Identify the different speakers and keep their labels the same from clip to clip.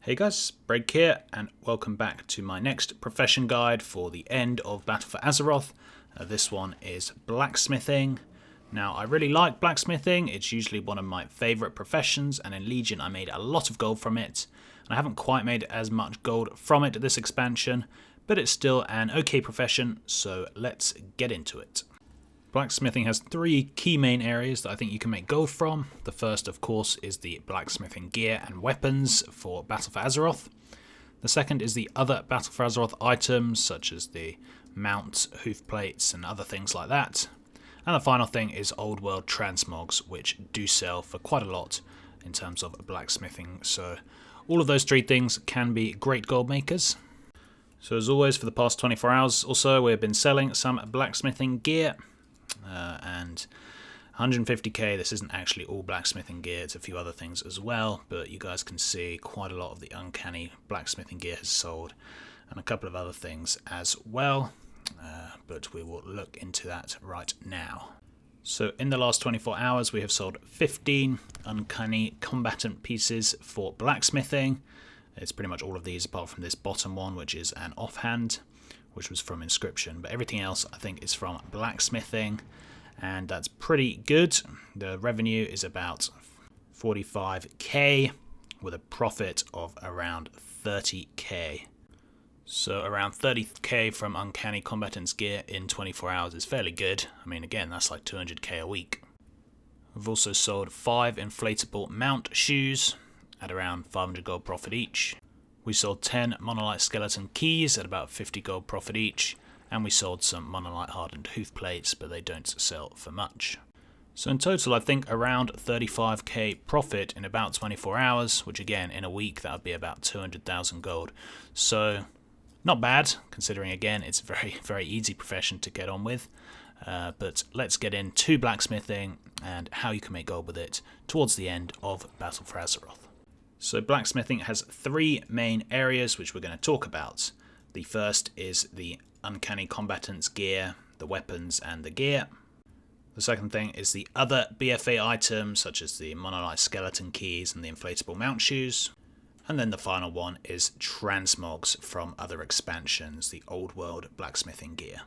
Speaker 1: Hey guys, Break here, and welcome back to my next profession guide for the end of Battle for Azeroth. This one is blacksmithing. Now, I really like blacksmithing. It's usually one of my favourite professions, and in Legion I made a lot of gold from it. And I haven't quite made as much gold from it this expansion, but it's still an okay profession, so let's get into it. Blacksmithing has three key main areas that I think you can make gold from. The first, of course, is the blacksmithing gear and weapons for Battle for Azeroth. The second is the other Battle for Azeroth items, such as the mount, hoof plates, and other things like that. And the final thing is old world transmogs, which do sell for quite a lot in terms of blacksmithing. So all of those three things can be great gold makers. So as always, for the past 24 hours or so, we've been selling some blacksmithing gear. And 150k, this isn't actually all blacksmithing gear, it's a few other things as well, but you guys can see quite a lot of the uncanny blacksmithing gear has sold, and a couple of other things as well, but we will look into that right now. So in the last 24 hours we have sold 15 uncanny combatant pieces for blacksmithing. It's pretty much all of these apart from this bottom one, which is an offhand, which was from Inscription, but everything else I think is from blacksmithing, and that's pretty good. The revenue is about 45k with a profit of around 30k. So around 30k from Uncanny Combatant's gear in 24 hours is fairly good. I mean, again, that's like 200k a week. We've also sold 5 inflatable mount shoes at around 500 gold profit each. We sold 10 monolith skeleton keys at about 50 gold profit each, and we sold some monolith hardened hoof plates, but they don't sell for much. So in total I think around 35k profit in about 24 hours, which again in a week that would be about 200,000 gold. So not bad, considering again it's a very easy profession to get on with. But let's get into blacksmithing and how you can make gold with it towards the end of Battle for Azeroth. So blacksmithing has 3 main areas which we're going to talk about. The first is the Uncanny Combatant's gear, the weapons and the gear. The second thing is the other BFA items such as the monolith skeleton keys and the inflatable mount shoes. And then the final one is transmogs from other expansions, the old world blacksmithing gear.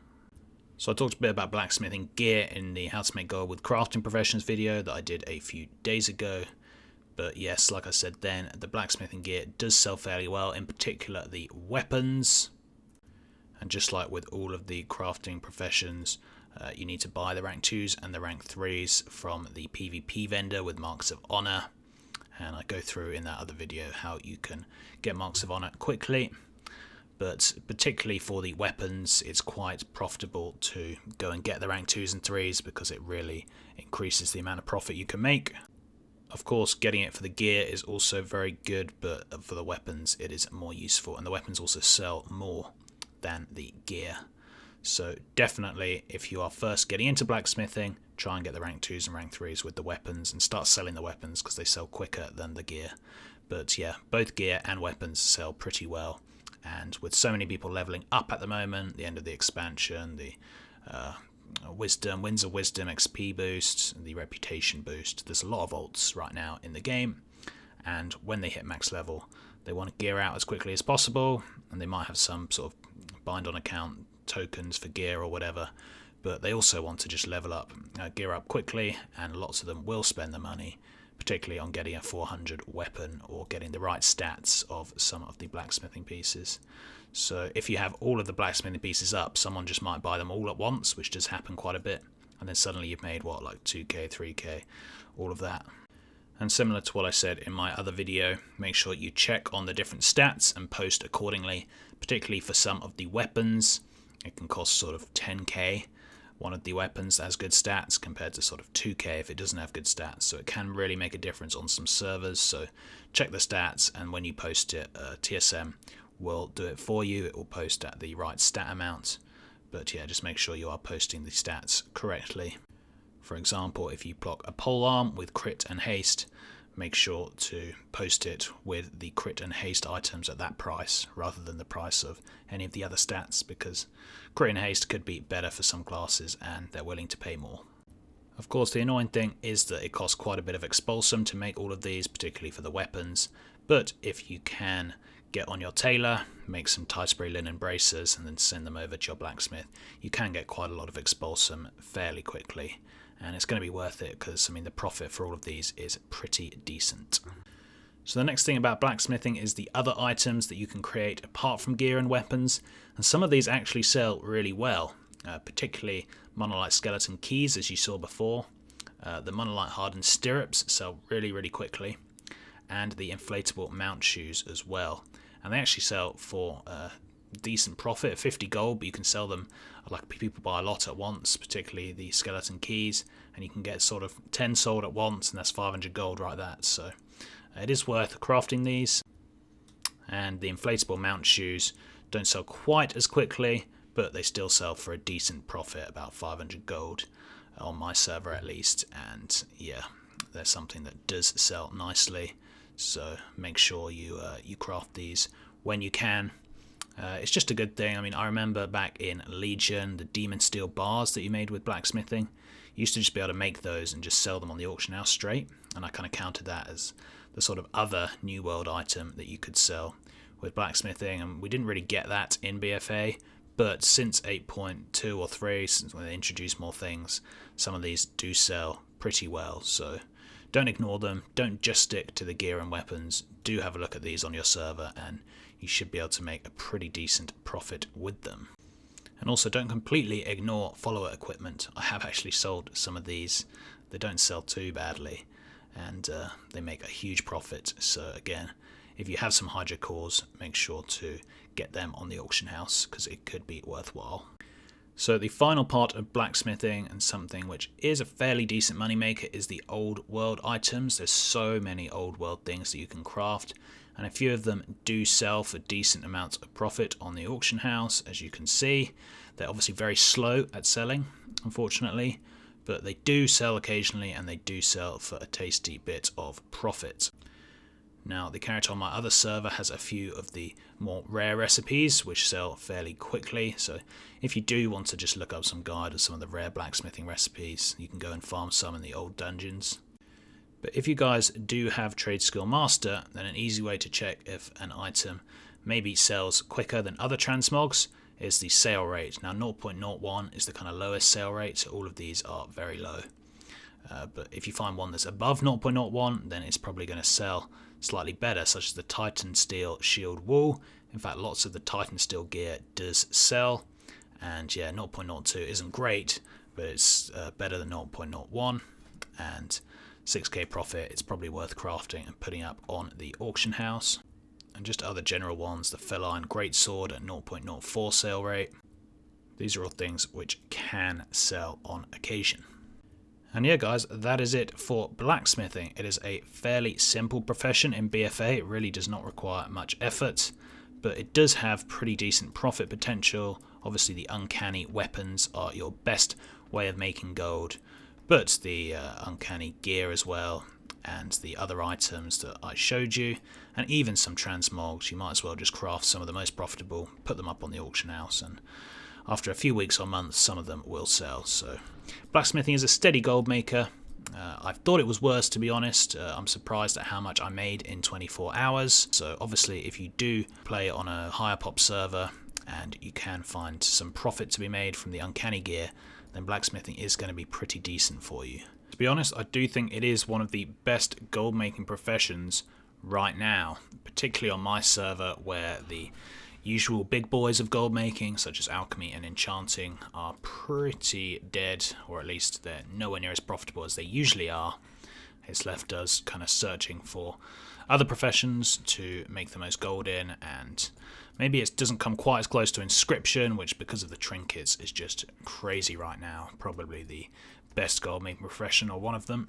Speaker 1: So I talked a bit about blacksmithing gear in the How to Make Gold with Crafting Professions video that I did a few days ago. But yes, like I said then, the blacksmithing gear does sell fairly well, in particular the weapons. And just like with all of the crafting professions, you need to buy the rank 2s and the rank 3s from the PvP vendor with marks of honor. And I go through in that other video how you can get marks of honor quickly. But particularly for the weapons, it's quite profitable to go and get the rank 2s and 3s because it really increases the amount of profit you can make. Of course, getting it for the gear is also very good, but for the weapons it is more useful, and the weapons also sell more than the gear. So definitely, if you are first getting into blacksmithing, try and get the rank 2s and rank 3s with the weapons and start selling the weapons because they sell quicker than the gear. But yeah, both gear and weapons sell pretty well, and with so many people leveling up at the moment, the end of the expansion, the wisdom, Winds of Wisdom XP boost, and the reputation boost. There's a lot of alts right now in the game, and when they hit max level, they want to gear out as quickly as possible, and they might have some sort of bind on account tokens for gear or whatever, but they also want to just level up, gear up quickly, and lots of them will spend the money, particularly on getting a 400 weapon or getting the right stats of some of the blacksmithing pieces. So if you have all of the blacksmithing pieces up, someone just might buy them all at once, which does happen quite a bit, and then suddenly you've made what, like 2k, 3k, all of that. And similar to what I said in my other video, make sure you check on the different stats and post accordingly, particularly for some of the weapons. It can cost sort of 10k, one of the weapons that has good stats, compared to sort of 2k if it doesn't have good stats. So it can really make a difference on some servers, so check the stats, and when you post it, TSM will do it for you. It will post at the right stat amount, but yeah, just make sure you are posting the stats correctly. For example, if you block a polearm with crit and haste, make sure to post it with the crit and haste items at that price rather than the price of any of the other stats, because crit and haste could be better for some classes and they're willing to pay more. Of course, the annoying thing is that it costs quite a bit of expulsum to make all of these, particularly for the weapons, But if you can get on your tailor, make some tie spray linen bracers and then send them over to your blacksmith, you can get quite a lot of expulsum fairly quickly, and it's going to be worth it because I mean the profit for all of these is pretty decent. So the next thing about blacksmithing is the other items that you can create apart from gear and weapons, and some of these actually sell really well, particularly monolite skeleton keys as you saw before. The monolite hardened stirrups sell really quickly, and the inflatable mount shoes as well, and they actually sell for decent profit, 50 gold, but you can sell them like people buy a lot at once, particularly the skeleton keys, and you can get sort of 10 sold at once, and that's 500 gold right there. So it is worth crafting these. And the inflatable mount shoes don't sell quite as quickly, but they still sell for a decent profit, about 500 gold on my server at least. And yeah, they're something that does sell nicely, so make sure you craft these when you can. It's just a good thing. I mean, I remember back in Legion, the demon steel bars that you made with blacksmithing, you used to just be able to make those and just sell them on the auction house straight, and I kind of counted that as the sort of other new world item that you could sell with blacksmithing, and we didn't really get that in BFA, but since 8.2 or 3, since when they introduced more things, some of these do sell pretty well, so don't ignore them. Don't just stick to the gear and weapons. Do have a look at these on your server and you should be able to make a pretty decent profit with them. And also don't completely ignore follower equipment. I have actually sold some of these. They don't sell too badly, and they make a huge profit. So again, if you have some Hydra cores, make sure to get them on the auction house because it could be worthwhile. So the final part of blacksmithing, and something which is a fairly decent moneymaker, is the old world items. There's so many old world things that you can craft, and a few of them do sell for decent amounts of profit on the auction house. As you can see, they're obviously very slow at selling, unfortunately, but they do sell occasionally, and they do sell for a tasty bit of profit. Now, the character on my other server has a few of the more rare recipes which sell fairly quickly, so if you do want to just look up some guide of some of the rare blacksmithing recipes, you can go and farm some in the old dungeons. But if you guys do have Trade Skill Master, then an easy way to check if an item maybe sells quicker than other transmogs is the sale rate. Now 0.01 is the kind of lowest sale rate, so all of these are very low. But if you find one that's above 0.01, then it's probably going to sell slightly better, such as the Titan Steel Shield Wool. In fact, lots of the Titan Steel gear does sell, and yeah, 0.02 isn't great, but it's better than 0.01, and 6k profit. It's probably worth crafting and putting up on the auction house. And just other general ones, the Feline Greatsword at 0.04 sale rate. These are all things which can sell on occasion. And yeah guys, that is it for blacksmithing. It is a fairly simple profession in BFA. It really does not require much effort, but it does have pretty decent profit potential. Obviously the uncanny weapons are your best way of making gold, but the uncanny gear as well, and the other items that I showed you, and even some transmogs, you might as well just craft some of the most profitable, put them up on the auction house, and after a few weeks or months some of them will sell. So blacksmithing is a steady gold maker. I thought it was worse, to be honest. I'm surprised at how much I made in 24 hours. So obviously if you do play on a higher pop server and you can find some profit to be made from the uncanny gear, then blacksmithing is going to be pretty decent for you. To be honest, I do think it is one of the best gold making professions right now, particularly on my server where the usual big boys of gold making, such as alchemy and enchanting, are pretty dead, or at least they're nowhere near as profitable as they usually are. It's left us kind of searching for other professions to make the most gold in, and maybe it doesn't come quite as close to inscription, which because of the trinkets is just crazy right now. Probably the best gold making profession, or one of them.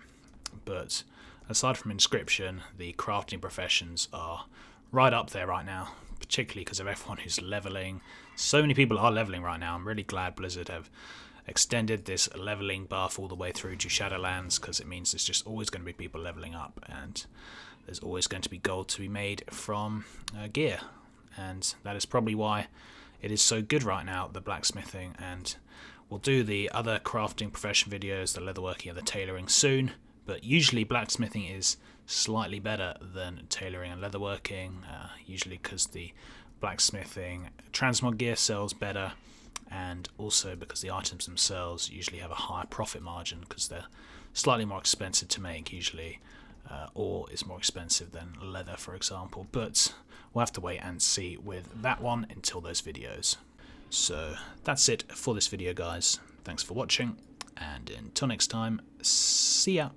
Speaker 1: But aside from inscription, the crafting professions are right up there right now, particularly because of everyone who's leveling. So many people are leveling right now. I'm really glad Blizzard have extended this leveling buff all the way through to Shadowlands, because it means there's just always going to be people leveling up, and there's always going to be gold to be made from gear, and that is probably why it is so good right now, the blacksmithing. And we'll do the other crafting profession videos, the leatherworking and the tailoring soon, but usually blacksmithing is slightly better than tailoring and leatherworking, usually because the blacksmithing transmog gear sells better, and also because the items themselves usually have a higher profit margin because they're slightly more expensive to make usually, or is more expensive than leather, for example. But we'll have to wait and see with that one until those videos. So that's it for this video, guys. Thanks for watching, and until next time, see ya.